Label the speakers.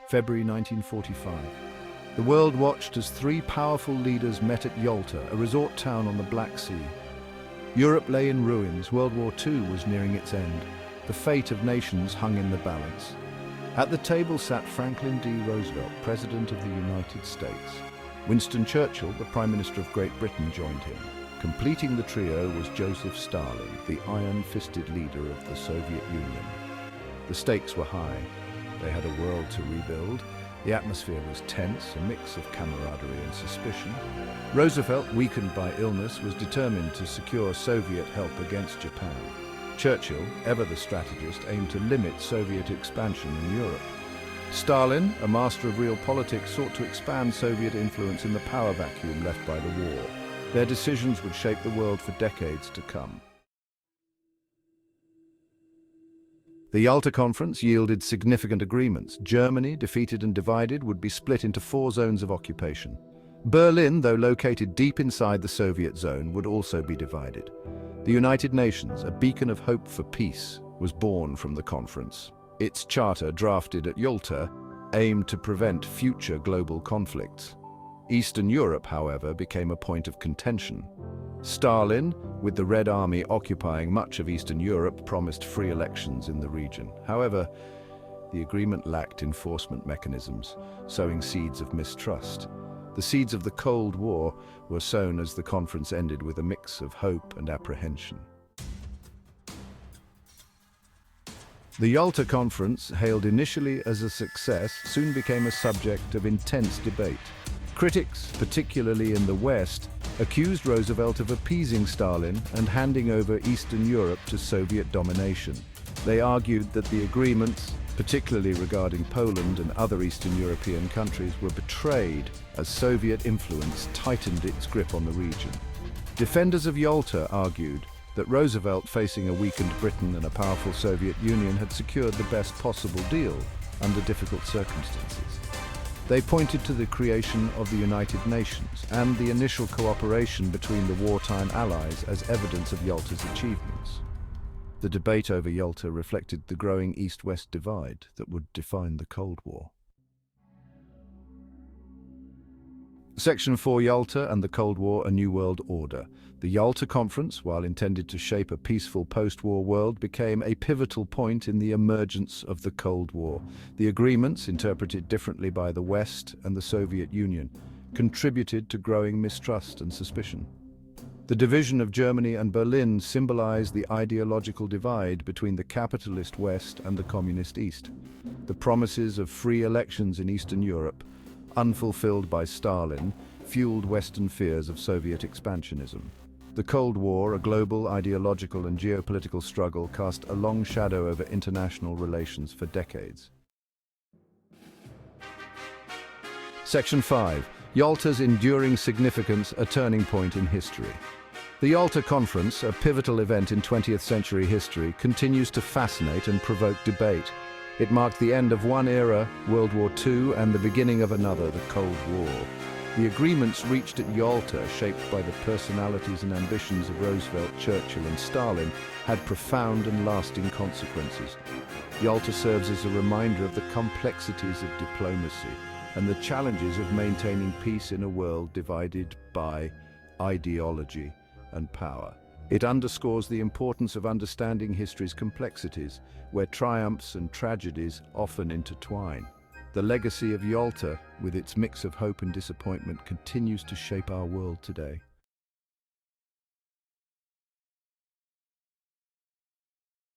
Speaker 1: February 1945. The world watched as three powerful leaders met at Yalta, a resort town on the Black Sea. Europe lay in ruins. World War II was nearing its end. The fate of nations hung in the balance. At the table sat Franklin D. Roosevelt, President of the United States. Winston Churchill, the Prime Minister of Great Britain, joined him. Completing the trio was Joseph Stalin, the iron-fisted leader of the Soviet Union. The stakes were high. They had a world to rebuild. The atmosphere was tense, a mix of camaraderie and suspicion. Roosevelt, weakened by illness, was determined to secure Soviet help against Japan. Churchill, ever the strategist, aimed to limit Soviet expansion in Europe. Stalin, a master of real politics, sought to expand Soviet influence in the power vacuum left by the war. Their decisions would shape the world for decades to come. The Yalta Conference yielded significant agreements. Germany, defeated and divided, would be split into 4 zones of occupation. Berlin, though located deep inside the Soviet zone, would also be divided. The United Nations, a beacon of hope for peace, was born from the conference. Its charter, drafted at Yalta, aimed to prevent future global conflicts. Eastern Europe, however, became a point of contention. Stalin, with the Red Army occupying much of Eastern Europe, promised free elections in the region. However, the agreement lacked enforcement mechanisms, sowing seeds of mistrust. The seeds of the Cold War were sown as the conference ended with a mix of hope and apprehension. The Yalta Conference, hailed initially as a success, soon became a subject of intense debate. Critics, particularly in the West, accused Roosevelt of appeasing Stalin and handing over Eastern Europe to Soviet domination. They argued that the agreements, particularly regarding Poland and other Eastern European countries, were betrayed as Soviet influence tightened its grip on the region. Defenders of Yalta argued that Roosevelt, facing a weakened Britain and a powerful Soviet Union, had secured the best possible deal under difficult circumstances. They pointed to the creation of the United Nations and the initial cooperation between the wartime allies as evidence of Yalta's achievements. The debate over Yalta reflected the growing East-West divide that would define the Cold War. Section 4: Yalta and the Cold War, a New World Order. The Yalta Conference, while intended to shape a peaceful post-war world, became a pivotal point in the emergence of the Cold War. The agreements, interpreted differently by the West and the Soviet Union, contributed to growing mistrust and suspicion. The division of Germany and Berlin symbolized the ideological divide between the capitalist West and the communist East. The promises of free elections in Eastern Europe, unfulfilled by Stalin, fueled Western fears of Soviet expansionism. The Cold War, a global ideological and geopolitical struggle, cast a long shadow over international relations for decades. Section 5: Yalta's enduring significance, a turning point in history. The Yalta Conference, a pivotal event in 20th century history, continues to fascinate and provoke debate. It marked the end of one era, World War II, and the beginning of another, the Cold War. The agreements reached at Yalta, shaped by the personalities and ambitions of Roosevelt, Churchill, and Stalin, had profound and lasting consequences. Yalta serves as a reminder of the complexities of diplomacy and the challenges of maintaining peace in a world divided by ideology and power. It underscores the importance of understanding history's complexities, where triumphs and tragedies often intertwine. The legacy of Yalta, with its mix of hope and disappointment, continues to shape our world today.